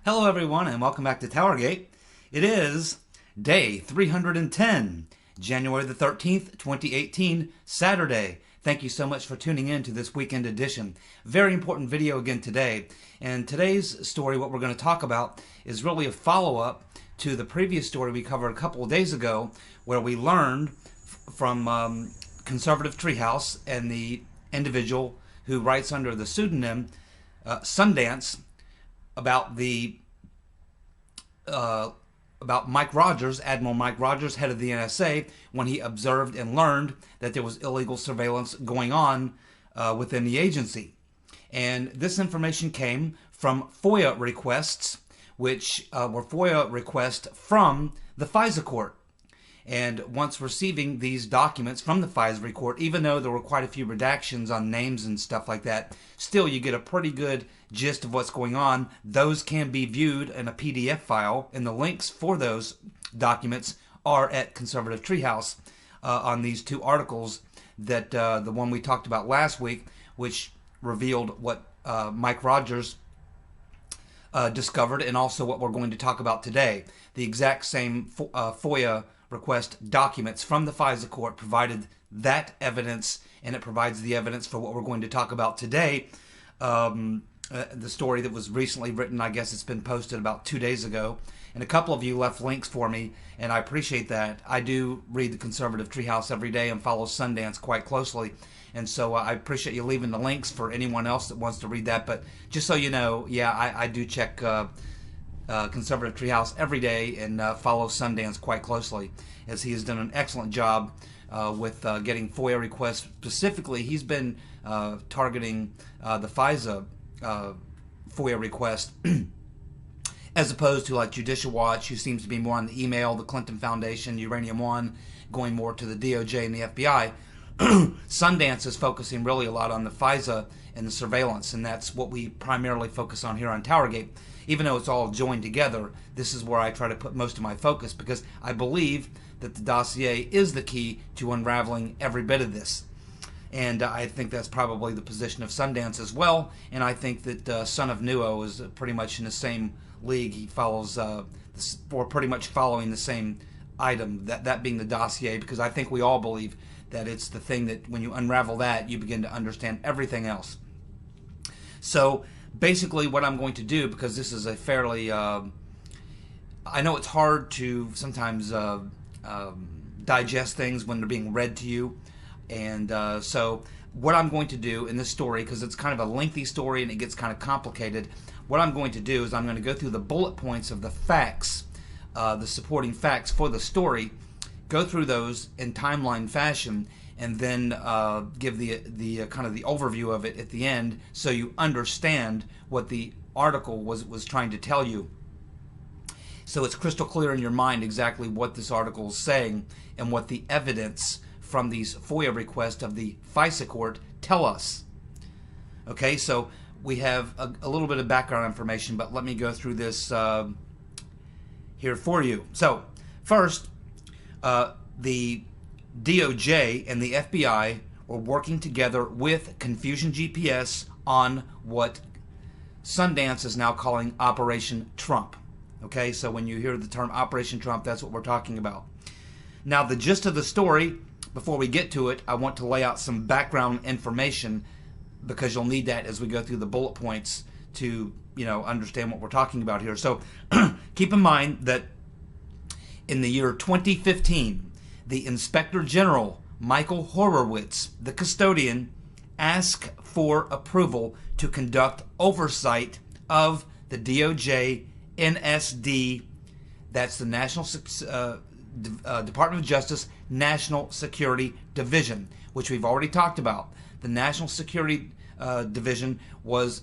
Hello everyone and welcome back to TowerGate. It is day 310, January the 13th, 2018, Saturday. Thank you so much for tuning in to this weekend edition. Very important video again today. And today's story, what we're going to talk about, is really a follow-up to the previous story we covered a couple of days ago, where we learned from Conservative Treehouse and the individual who writes under the pseudonym Sundance about Mike Rogers, Admiral Mike Rogers, head of the NSA, when he observed and learned that there was illegal surveillance going on within the agency. And this information came from FOIA requests, which were FOIA requests from the FISA court. And once receiving these documents from the FISA court, even though there were quite a few redactions on names and stuff like that, still you get a pretty good gist of what's going on. Those can be viewed in a PDF file, and the links for those documents are at Conservative Treehouse on these two articles that the one we talked about last week, which revealed what Mike Rogers discovered, and also what we're going to talk about today. The exact same FOIA request documents from the FISA court provided that evidence, and it provides the evidence for what we're going to talk about today. The story that was recently written, I guess it's been posted about 2 days ago, and a couple of you left links for me, and I appreciate that. I do read the Conservative Treehouse every day and follow Sundance quite closely, and so I appreciate you leaving the links for anyone else that wants to read that. But just so you know, yeah, I do check Conservative Treehouse every day and follow Sundance quite closely, as he has done an excellent job with getting FOIA requests. Specifically, he's been targeting the FISA FOIA request as opposed to like Judicial Watch, who seems to be more on the email, the Clinton Foundation, Uranium One, going more to the DOJ and the FBI. Sundance is focusing really a lot on the FISA and the surveillance, and that's what we primarily focus on here on TowerGate. Even though it's all joined together, this is where I try to put most of my focus, because I believe that the dossier is the key to unraveling every bit of this. And I think that's probably the position of Sundance as well. And I think that Son of Nuo is pretty much in the same league. He follows, or pretty much following the same item, that being the dossier, because I think we all believe that it's the thing that when you unravel that, you begin to understand everything else. So basically what I'm going to do, because this is a fairly, I know it's hard to sometimes digest things when they're being read to you. And so what I'm going to do in this story, because it's kind of a lengthy story and it gets kind of complicated, what I'm going to do is I'm going to go through the bullet points of the facts, the supporting facts for the story, go through those in timeline fashion, and then give the kind of the overview of it at the end, so you understand what the article was trying to tell you. So it's crystal clear in your mind exactly what this article is saying and what the evidence from these FOIA requests of the FISA court tell us. Okay, so we have a little bit of background information, but let me go through this here for you. So first, the DOJ and the FBI were working together with Confusion GPS on what Sundance is now calling Operation Trump. Okay, so when you hear the term Operation Trump, that's what we're talking about. Now, the gist of the story, before we get to it, I want to lay out some background information, because you'll need that as we go through the bullet points to, understand what we're talking about here. So keep in mind that in the year 2015, the Inspector General, Michael Horowitz, the custodian, asked for approval to conduct oversight of the DOJ NSD, that's the National Department of Justice National Security Division, which we've already talked about. The National Security Division was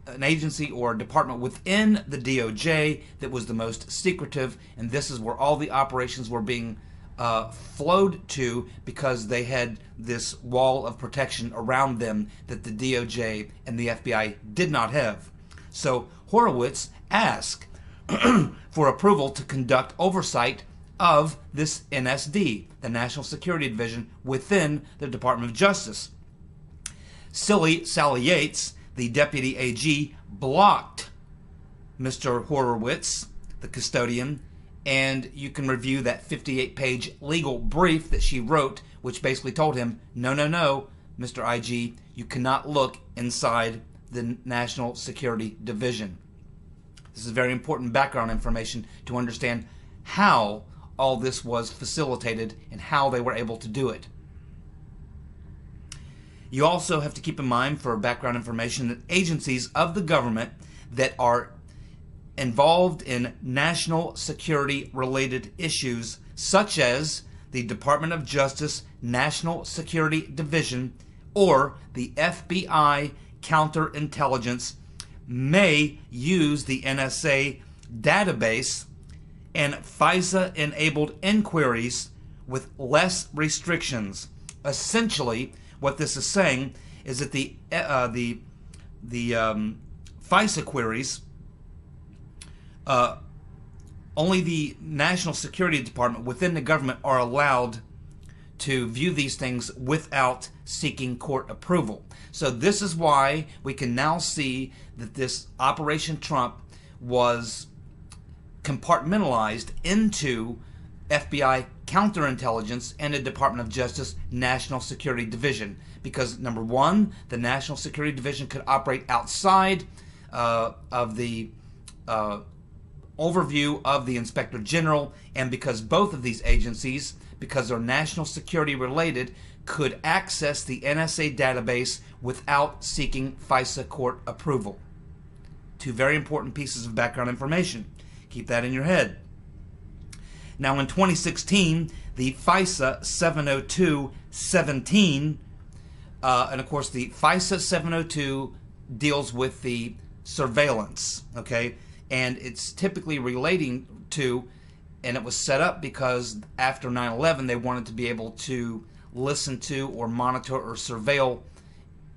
an agency or a department within the DOJ that was the most secretive, and this is where all the operations were being flowed to, because they had this wall of protection around them that the DOJ and the FBI did not have. So Horowitz asked for approval to conduct oversight of this NSD, the National Security Division within the Department of Justice. Sally Yates, the deputy AG blocked Mr. Horowitz, the custodian, and you can review that 58-page legal brief that she wrote, which basically told him, no, no, no, Mr. IG, you cannot look inside the National Security Division. This is very important background information to understand how all this was facilitated and how they were able to do it. You also have to keep in mind, for background information, that agencies of the government that are involved in national security related issues, such as the Department of Justice National Security Division or the FBI Counterintelligence, may use the NSA database and FISA-enabled inquiries with less restrictions. Essentially, what this is saying is that the FISA queries, only the National Security Department within the government are allowed to view these things without seeking court approval. So this is why we can now see that this Operation Trump was compartmentalized into FBI Counterintelligence and the Department of Justice National Security Division. Because, number one, the National Security Division could operate outside of the overview of the Inspector General, and because both of these agencies, because they're national security related, could access the NSA database without seeking FISA court approval. Two very important pieces of background information. Keep that in your head. Now, in 2016, the FISA 702-17, and of course the FISA 702 deals with the surveillance, okay? And it's typically relating to, and it was set up because after 9/11 they wanted to be able to listen to or monitor or surveil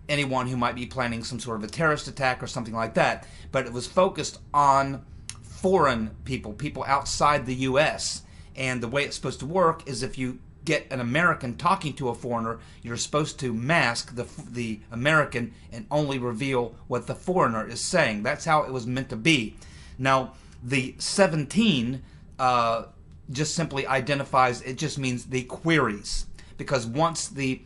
anyone who might be planning some sort of a terrorist attack or something like that. But it was focused on foreign people, people outside the U.S. And the way it's supposed to work is if you get an American talking to a foreigner, you're supposed to mask the American and only reveal what the foreigner is saying. That's how it was meant to be. Now, the 17 just simply identifies, it just means the queries. Because once the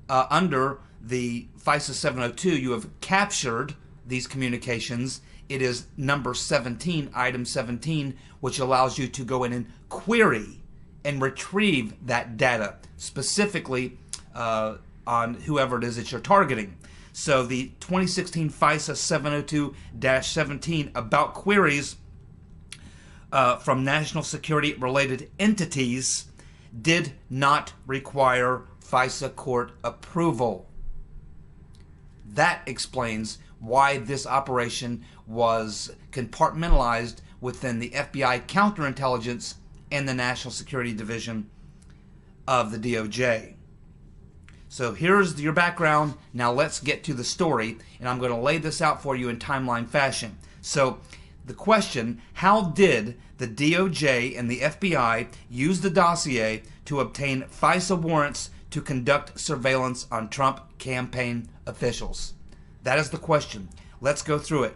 under the FISA 702 you have captured these communications, it is number 17, item 17, which allows you to go in and query and retrieve that data, specifically on whoever it is that you're targeting. So the 2016 FISA 702-17 about queries from national security related entities did not require FISA court approval. That explains why this operation was compartmentalized within the FBI Counterintelligence and the National Security Division of the DOJ. So here's your background. Now let's get to the story, and I'm going to lay this out for you in timeline fashion. So the question, how did the DOJ and the FBI use the dossier to obtain FISA warrants to conduct surveillance on Trump campaign officials? That is the question. Let's go through it.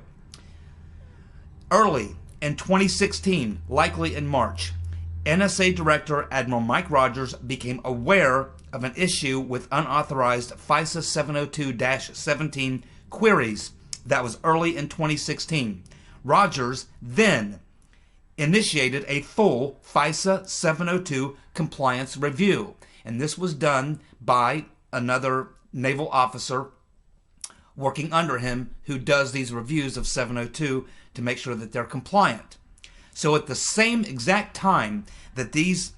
Early in 2016, likely in March, NSA Director Admiral Mike Rogers became aware of an issue with unauthorized FISA 702-17 queries. That was early in 2016. Rogers then initiated a full FISA 702 compliance review, and this was done by another naval officer working under him who does these reviews of 702 to make sure that they're compliant. So at the same exact time that this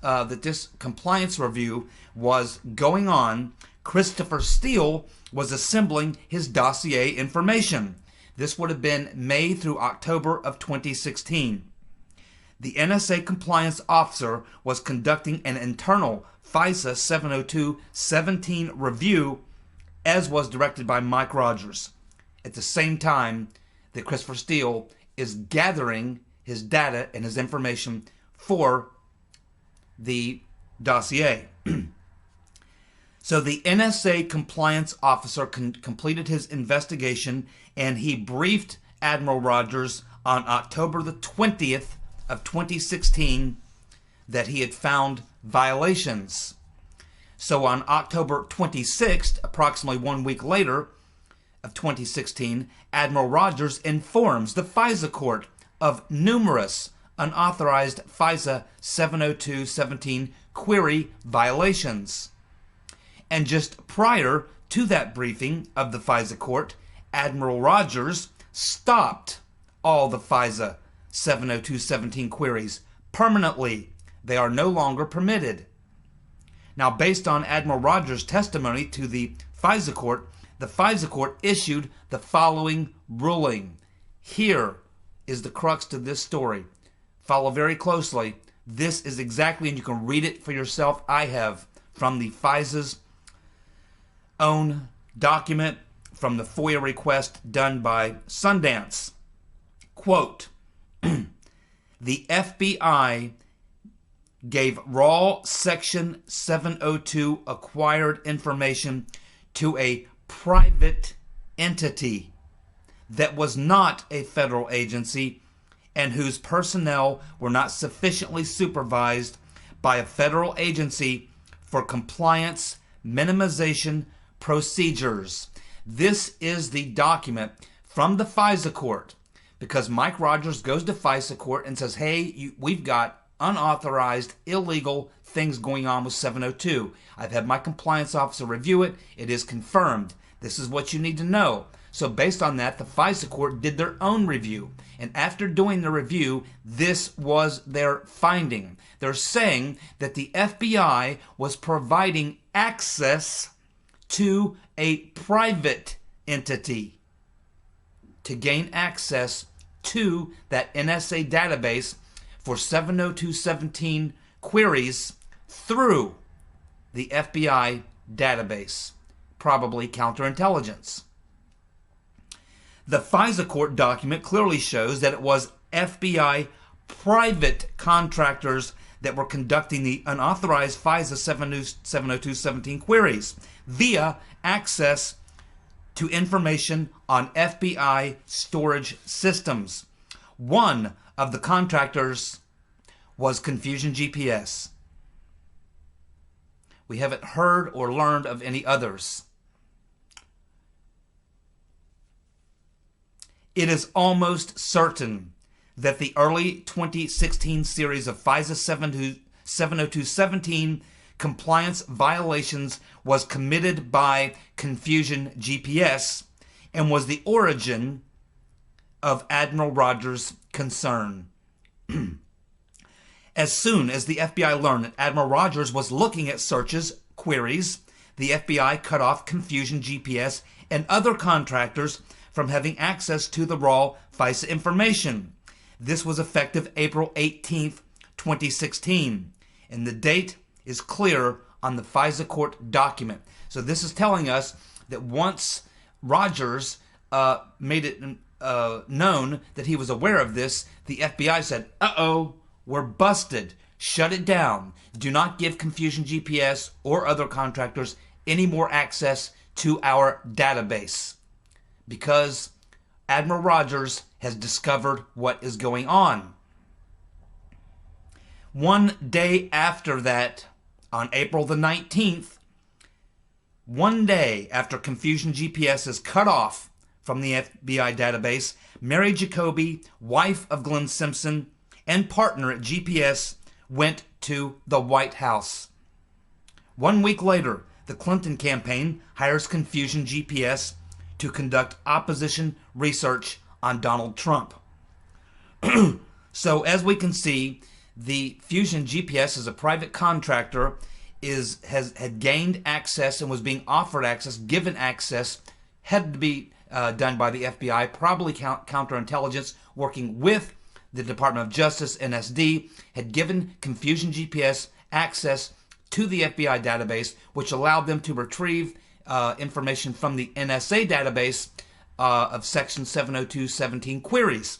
compliance review was going on, Christopher Steele was assembling his dossier information. This would have been May through October of 2016. The NSA compliance officer was conducting an internal FISA 702-17 review, as was directed by Mike Rogers. At the same time that Christopher Steele is gathering his data and his information for the dossier. So the NSA compliance officer completed his investigation, and he briefed Admiral Rogers on October the 20th of 2016 that he had found violations. So on October 26th, approximately 1 week later of 2016, Admiral Rogers informs the FISA court of numerous unauthorized FISA 702.17 query violations. And just prior to that briefing of the FISA court, Admiral Rogers stopped all the FISA 702.17 queries permanently. They are no longer permitted. Now, based on Admiral Rogers' testimony to the FISA court issued the following ruling. Here is the crux to this story. Follow very closely. This is exactly, and you can read it for yourself. I have from the FISA's own document from the FOIA request done by Sundance. Quote, the FBI gave raw Section 702 acquired information to a private entity that was not a federal agency and whose personnel were not sufficiently supervised by a federal agency for compliance minimization procedures. This is the document from the FISA court, because Mike Rogers goes to FISA court and says, hey, we've got unauthorized, illegal things going on with 702. I've had my compliance officer review it. It is confirmed. This is what you need to know. So based on that, the FISA court did their own review. And after doing the review, this was their finding. They're saying that the FBI was providing access to a private entity to gain access to that NSA database for 702.17 queries through the FBI database, probably counterintelligence. The FISA court document clearly shows that it was FBI private contractors that were conducting the unauthorized FISA 702.17 queries via access to information on FBI storage systems. One of the contractors was Confusion GPS. We haven't heard or learned of any others. It is almost certain that the early 2016 series of FISA 702.17 compliance violations was committed by Confusion GPS and was the origin of Admiral Rogers' concern. As soon as the FBI learned that Admiral Rogers was looking at searches, queries, the FBI cut off Confusion GPS and other contractors from having access to the raw FISA information. This was effective April 18th, 2016. And the date is clear on the FISA court document. So this is telling us that once Rogers made it known that he was aware of this, the FBI said, uh-oh, we're busted. Shut it down. Do not give Confusion GPS or other contractors any more access to our database, because Admiral Rogers has discovered what is going on. One day after that, on April the 19th, one day after Confusion GPS is cut off from the FBI database, Mary Jacoby, wife of Glenn Simpson and partner at GPS, went to the White House. 1 week later, the Clinton campaign hires Confusion GPS to conduct opposition research on Donald Trump. So as we can see, the Fusion GPS as a private contractor had gained access and was being offered access, given access, had to be done by the FBI, probably counterintelligence, working with the Department of Justice, NSD, had given Confusion GPS access to the FBI database, which allowed them to retrieve information from the NSA database of Section 702.17 queries.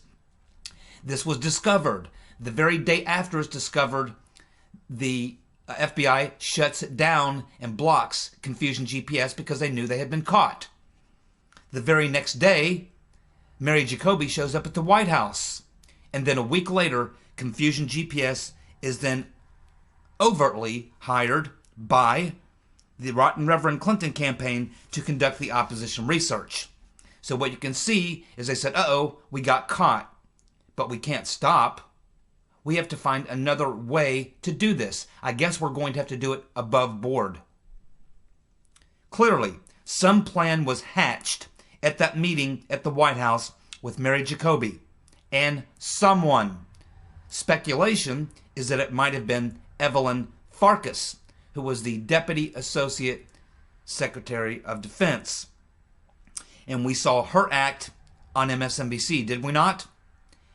This was discovered. The very day after it's discovered, the FBI shuts down and blocks Confusion GPS because they knew they had been caught. The very next day, Mary Jacoby shows up at the White House. And then a week later, Confusion GPS is then overtly hired by the Rotten Reverend Clinton campaign to conduct the opposition research. So what you can see is they said, uh-oh, we got caught, but we can't stop. We have to find another way to do this. I guess we're going to have to do it above board. Clearly, some plan was hatched at that meeting at the White House with Mary Jacoby and someone. Speculation is that it might have been Evelyn Farkas, who was the Deputy Associate Secretary of Defense. And we saw her act on MSNBC, did we not?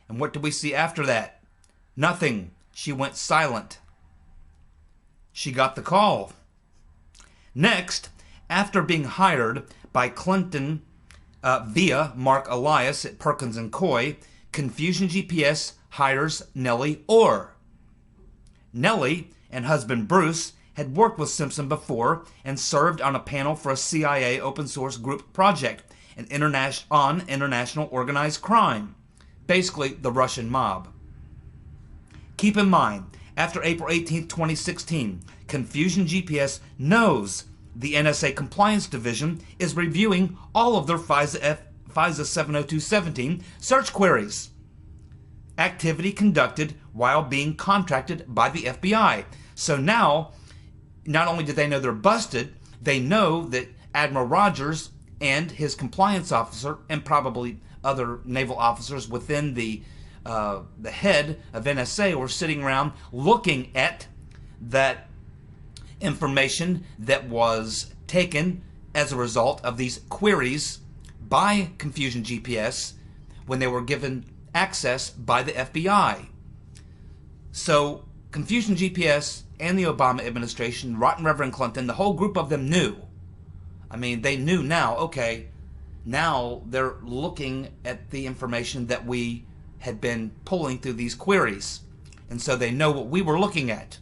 And what did we see after that? Nothing. She went silent. She got the call. Next, after being hired by Clinton via Mark Elias at Perkins & Coie, Confusion GPS hires Nellie Orr. Nellie and husband Bruce had worked with Simpson before and served on a panel for a CIA open source group project on international organized crime, basically the Russian mob. Keep in mind, after April 18, 2016, Confusion GPS knows the NSA Compliance Division is reviewing all of their FISA 70217 search queries. Activity conducted while being contracted by the FBI. So now, not only do they know they're busted, they know that Admiral Rogers and his compliance officer, and probably other naval officers within the head of NSA, were sitting around looking at that information that was taken as a result of these queries by Confusion GPS when they were given access by the FBI. So Confusion GPS and the Obama administration, Rotten Reverend Clinton, the whole group of them knew. I mean, they knew now, okay, now they're looking at the information that we had been pulling through these queries. And so they know what we were looking at.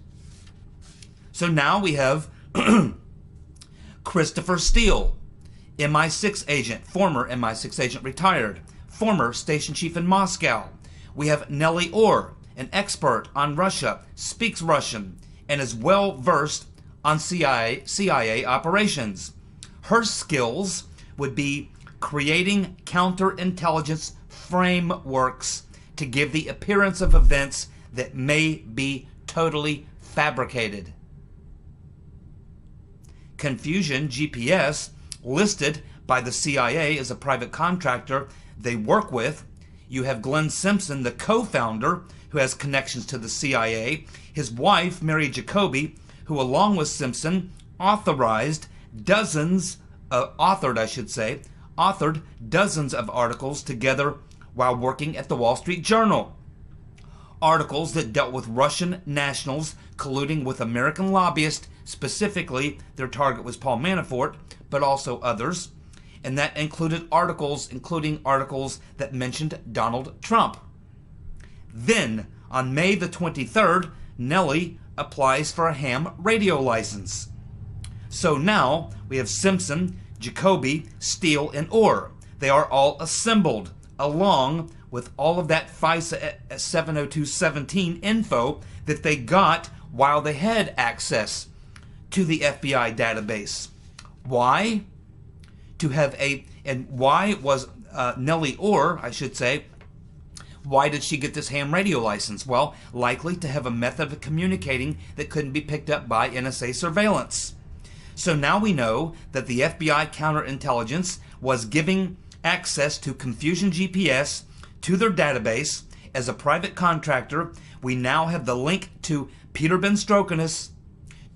So now we have Christopher Steele, MI6 agent, former MI6 agent, retired, former station chief in Moscow. We have Nellie Orr, an expert on Russia, speaks Russian, and is well versed on CIA operations. Her skills would be creating counterintelligence frameworks to give the appearance of events that may be totally fabricated. Confusion GPS, listed by the CIA as a private contractor they work with. You have Glenn Simpson, the co-founder, who has connections to the CIA. His wife, Mary Jacoby, who along with Simpson authored dozens of articles together while working at the Wall Street Journal. Articles that dealt with Russian nationals colluding with American lobbyists. Specifically, their target was Paul Manafort, but also others. And that included articles that mentioned Donald Trump. Then, on May the 23rd, Nellie applies for a ham radio license. So now we have Simpson, Jacoby, Steele, and Orr. They are all assembled along with all of that FISA 70217 info that they got while they had access to the FBI database. Why? Why was Nellie Orr, I should say, why did she get this ham radio license? Well, likely to have a method of communicating that couldn't be picked up by NSA surveillance. So now we know that the FBI counterintelligence was giving access to Confusion GPS to their database as a private contractor. We now have the link to Peter Ben Strokanus,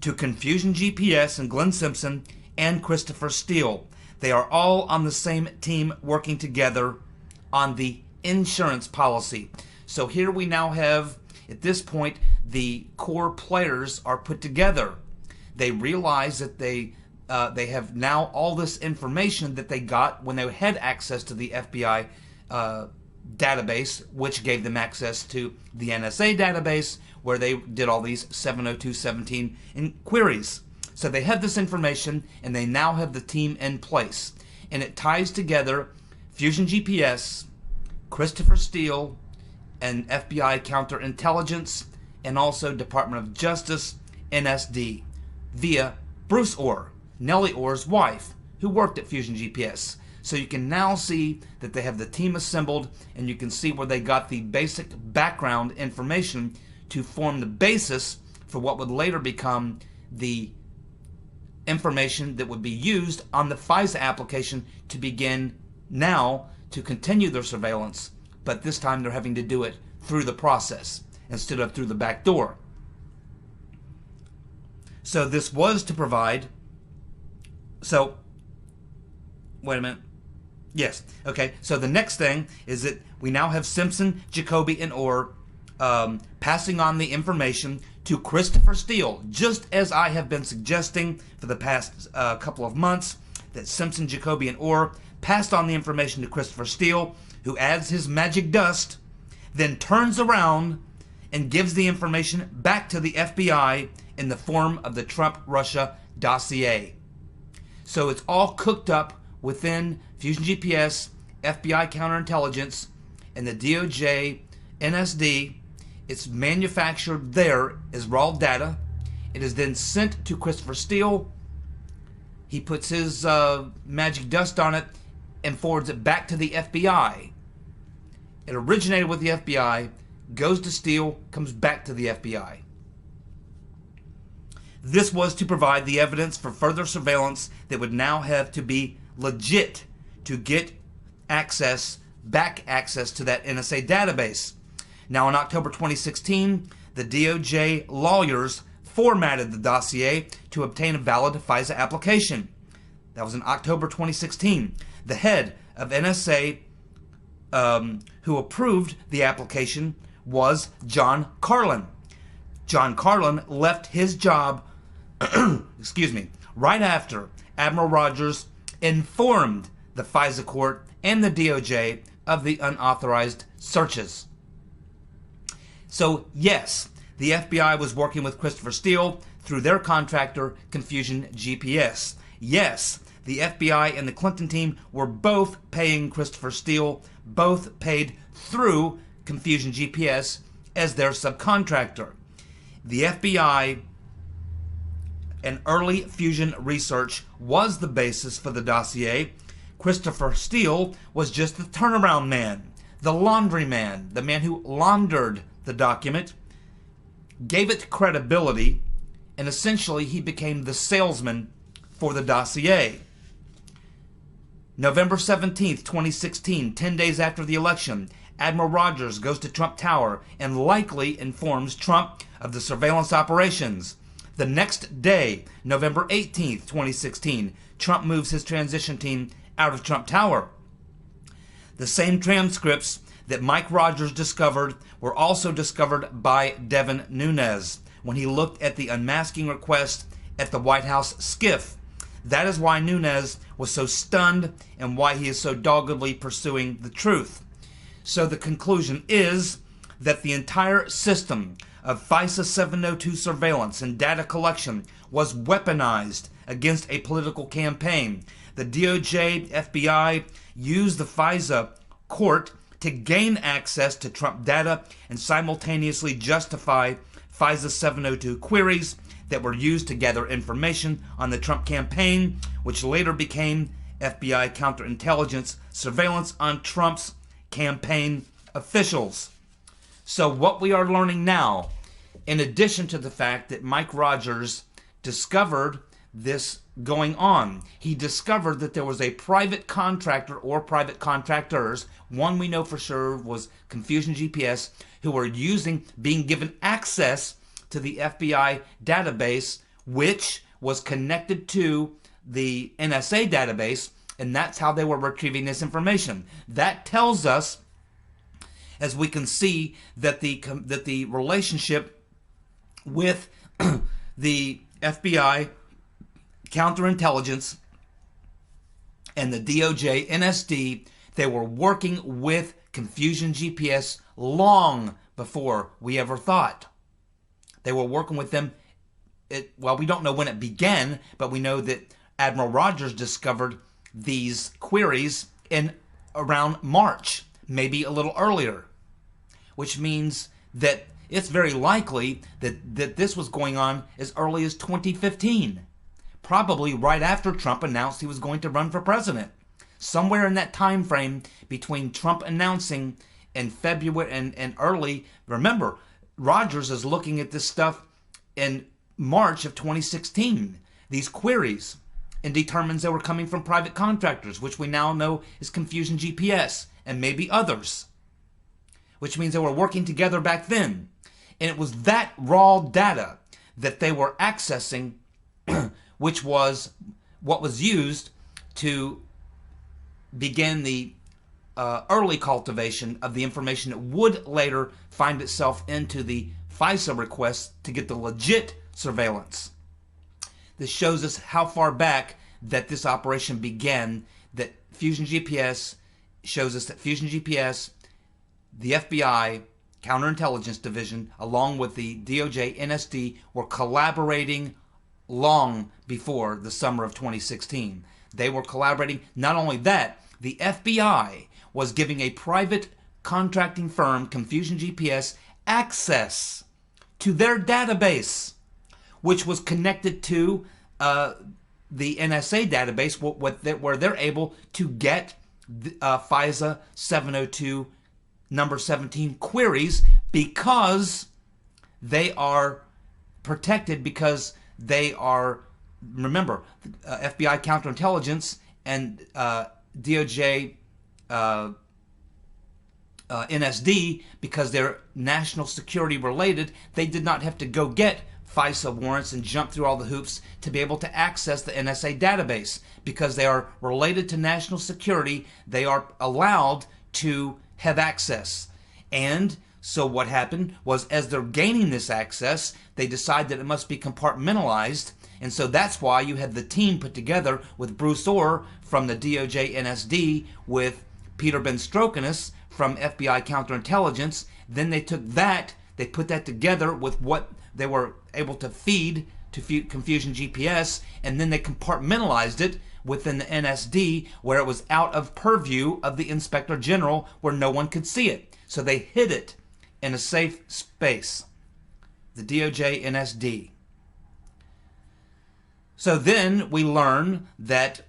to Confusion GPS and Glenn Simpson and Christopher Steele. They are all on the same team working together on the insurance policy. So here we now have, at this point, the core players are put together. They realize that they have now all this information that they got when they had access to the FBI database, which gave them access to the NSA database, where they did all these 702.17 inquiries. So they have this information, and they now have the team in place. And it ties together Fusion GPS, Christopher Steele, and FBI counterintelligence, and also Department of Justice, NSD, via Bruce Orr, Nellie Orr's wife, who worked at Fusion GPS. So you can now see that they have the team assembled, and you can see where they got the basic background information to form the basis for what would later become the information that would be used on the FISA application to begin now to continue their surveillance, but this time they're having to do it through the process instead of through the back door. So this was to provide, so, wait a minute. Yes, okay, so the next thing is that we now have Simpson, Jacoby, and Orr passing on the information to Christopher Steele, just as I have been suggesting for the past couple of months, that Simpson, Jacoby, and Orr passed on the information to Christopher Steele, who adds his magic dust, then turns around and gives the information back to the FBI in the form of the Trump-Russia dossier. So it's all cooked up within Fusion GPS, FBI counterintelligence, and the DOJ, NSD. It's manufactured there as raw data. It is then sent to Christopher Steele. He puts his magic dust on it and forwards it back to the FBI. It originated with the FBI, goes to Steele, comes back to the FBI. This was to provide the evidence for further surveillance that would now have to be legit to get access, back access to that NSA database. Now in October 2016, the DOJ lawyers formatted the dossier to obtain a valid FISA application. That was in October 2016. The head of NSA who approved the application was John Carlin. John Carlin left his job excuse me, right after Admiral Rogers informed the FISA court and the DOJ of the unauthorized searches. So yes, the FBI was working with Christopher Steele through their contractor, Confusion GPS. Yes, the FBI and the Clinton team were both paying Christopher Steele, both paid through Confusion GPS as their subcontractor. The FBI and early fusion research was the basis for the dossier. Christopher Steele was just the turnaround man, the laundry man, the man who laundered the document, gave it credibility, and essentially he became the salesman for the dossier. November 17th, 2016, 10 days after the election, Admiral Rogers goes to Trump Tower and likely informs Trump of the surveillance operations. The next day, November 18th, 2016, Trump moves his transition team out of Trump Tower. The same transcripts that Mike Rogers discovered were also discovered by Devin Nunes when he looked at the unmasking request at the White House SCIF. That is why Nunes was so stunned and why he is so doggedly pursuing the truth. So the conclusion is that the entire system of FISA 702 surveillance and data collection was weaponized against a political campaign. The DOJ, FBI used the FISA court to gain access to Trump data and simultaneously justify FISA 702 queries that were used to gather information on the Trump campaign, which later became FBI counterintelligence surveillance on Trump's campaign officials. So what we are learning now, in addition to the fact that Mike Rogers discovered this going on, he discovered that there was a private contractor or private contractors, one we know for sure was Confusion GPS, who were being given access to the FBI database, which was connected to the NSA database, and that's how they were retrieving this information. That tells us, as we can see, that the relationship with the FBI counterintelligence and the DOJ, NSD, They were working with Confusion GPS long before we ever thought. They were working with them. Well, we don't know when it began, but we know that Admiral Rogers discovered these queries in around March, maybe a little earlier, which means that it's very likely that this was going on as early as 2015, probably right after Trump announced he was going to run for president. Somewhere in that time frame between Trump announcing in February and early, remember, Rogers is looking at this stuff in March of 2016, these queries, and determines they were coming from private contractors, which we now know is Confusion GPS, and maybe others, which means they were working together back then. And it was that raw data that they were accessing, which was what was used to begin the early cultivation of the information that would later find itself into the FISA request to get the legit surveillance. This shows us how far back that this operation began, that Fusion GPS shows us that Fusion GPS, the FBI, Counterintelligence Division, along with the DOJ, NSD, were collaborating long before the summer of 2016. They were collaborating. Not only that, the FBI was giving a private contracting firm, Confusion GPS, access to their database, which was connected to the NSA database, where they're able to get FISA 702 number 17 queries, because they are protected, because they are, remember, FBI counterintelligence and DOJ NSD, because they're national security related, they did not have to go get FISA warrants and jump through all the hoops to be able to access the NSA database. Because they are related to national security, they are allowed to have access. And so what happened was, as they're gaining this access, they decide that it must be compartmentalized. And so that's why you had the team put together with Bruce Orr from the DOJ NSD, with Peter Ben-Strokenis from FBI Counterintelligence. Then they took that, they put that together with what they were able to feed to Confusion GPS, and then they compartmentalized it within the NSD, where it was out of purview of the Inspector General, where no one could see it. So they hid it in a safe space, the DOJ NSD. So then we learn that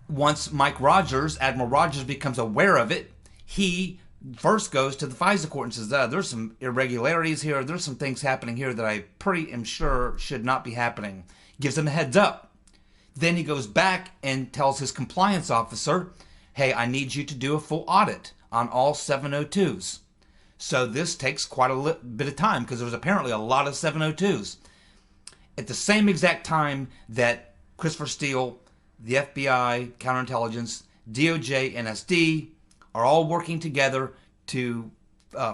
once Admiral Rogers becomes aware of it, he first goes to the FISA court and says, there's some irregularities here, there's some things happening here that I pretty am sure should not be happening. Gives him a heads up. Then he goes back and tells his compliance officer, hey, I need you to do a full audit on all 702s. So this takes quite a bit of time, because there was apparently a lot of 702s. At the same exact time that Christopher Steele, the FBI, Counterintelligence, DOJ, NSD are all working together to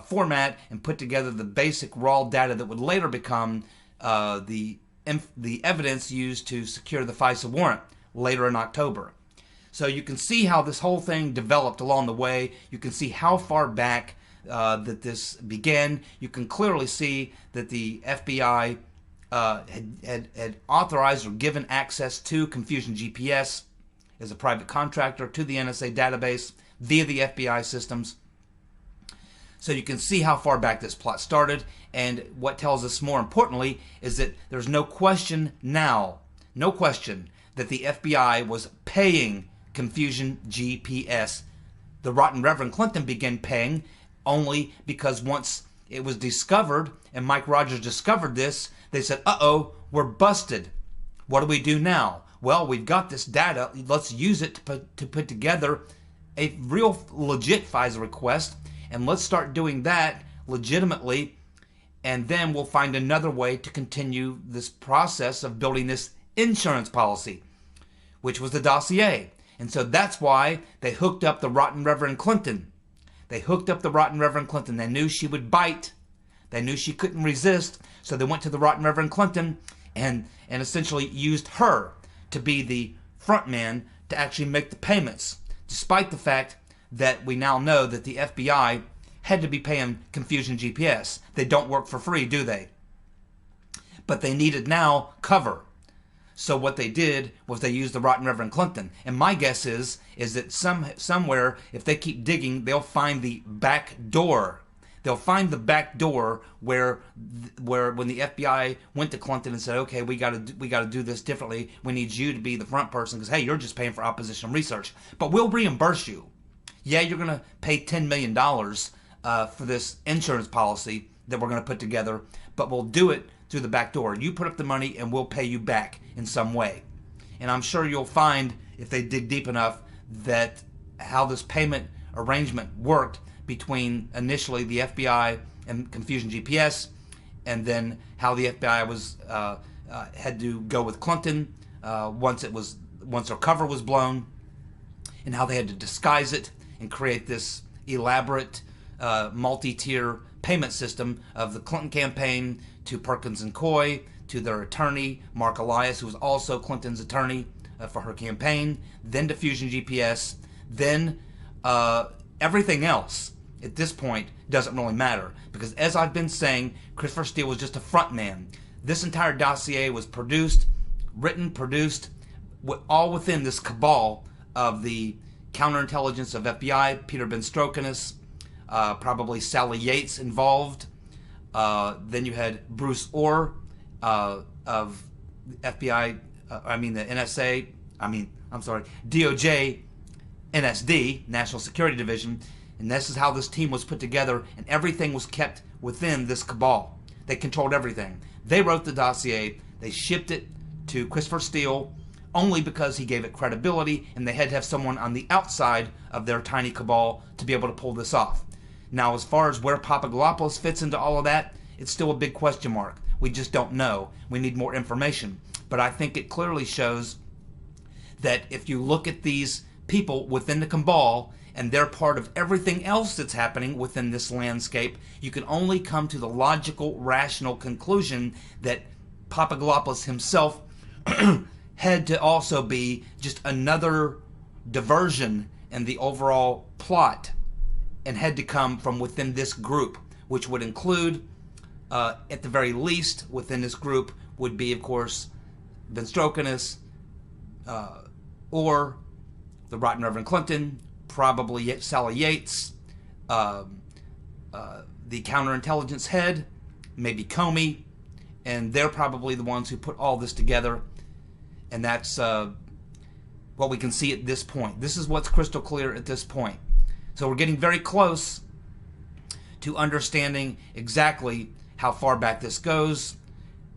format and put together the basic raw data that would later become the evidence used to secure the FISA warrant later in October. So you can see how this whole thing developed along the way. You can see how far back that this began. You can clearly see that the FBI had authorized or given access to Confusion GPS as a private contractor to the NSA database via the FBI systems. So you can see how far back this plot started, and what tells us more importantly is that there's no question now, no question, that the FBI was paying Confusion GPS. The rotten Reverend Clinton began paying only because once it was discovered, and Mike Rogers discovered this, they said, uh-oh, we're busted. What do we do now? Well, we've got this data. Let's use it to put together a real legit FISA request, and let's start doing that legitimately, and then we'll find another way to continue this process of building this insurance policy, which was the dossier. And so that's why they hooked up the rotten Reverend Clinton. They hooked up the rotten Reverend Clinton. They knew she would bite. They knew she couldn't resist, so they went to the rotten Reverend Clinton and essentially used her to be the front man to actually make the payments, despite the fact that we now know that the FBI had to be paying Confusion GPS. They don't work for free, do they? But they needed now cover. So what they did was they used the Rotten Reverend Clinton. And my guess is that somewhere, if they keep digging, they'll find the back door. They'll find the back door where when the FBI went to Clinton and said, okay, we got to do this differently. We need you to be the front person because, hey, you're just paying for opposition research. But we'll reimburse you. Yeah, you're going to pay $10 million for this insurance policy that we're going to put together, but we'll do it through the back door. You put up the money and we'll pay you back in some way. And I'm sure you'll find, if they dig deep enough, that how this payment arrangement worked between initially the FBI and Confusion GPS, and then how the FBI was had to go with Clinton once their cover was blown, and how they had to disguise it and create this elaborate multi-tier payment system of the Clinton campaign to Perkins and Coy, to their attorney, Mark Elias, who was also Clinton's attorney for her campaign, then to Fusion GPS, then everything else at this point doesn't really matter. Because as I've been saying, Christopher Steele was just a front man. This entire dossier was produced, all within this cabal of the counterintelligence of FBI, Peter Benstrokinus, probably Sally Yates involved. Then you had Bruce Orr of FBI, the NSA, DOJ, NSD, National Security Division. And this is how this team was put together, and everything was kept within this cabal. They controlled everything. They wrote the dossier. They shipped it to Christopher Steele only because he gave it credibility, and they had to have someone on the outside of their tiny cabal to be able to pull this off. Now, as far as where Papadopoulos fits into all of that, it's still a big question mark. We just don't know. We need more information. But I think it clearly shows that if you look at these people within the cabal, and they're part of everything else that's happening within this landscape, you can only come to the logical, rational conclusion that Papadopoulos himself had to also be just another diversion in the overall plot, and had to come from within this group, which would include, at the very least, within this group would be, of course, Benstrokinus, or the Rotten Reverend Clinton, probably Sally Yates, the counterintelligence head, maybe Comey, and they're probably the ones who put all this together. And that's what we can see at this point. This is what's crystal clear at this point. So we're getting very close to understanding exactly how far back this goes.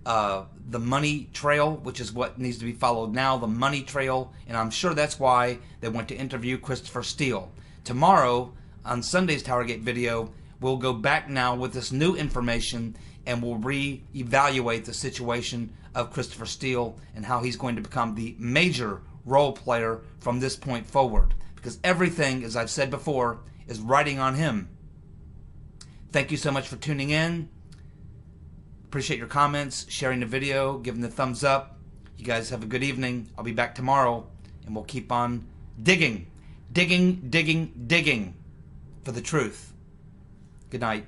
The money trail, which is what needs to be followed now, the money trail, and I'm sure that's why they went to interview Christopher Steele. Tomorrow, on Sunday's TowerGate video, we'll go back now with this new information, and we'll re-evaluate the situation of Christopher Steele and how he's going to become the major role player from this point forward. Because everything, as I've said before, is riding on him. Thank you so much for tuning in. Appreciate your comments, sharing the video, giving the thumbs up. You guys have a good evening. I'll be back tomorrow, and we'll keep on digging for the truth. Good night.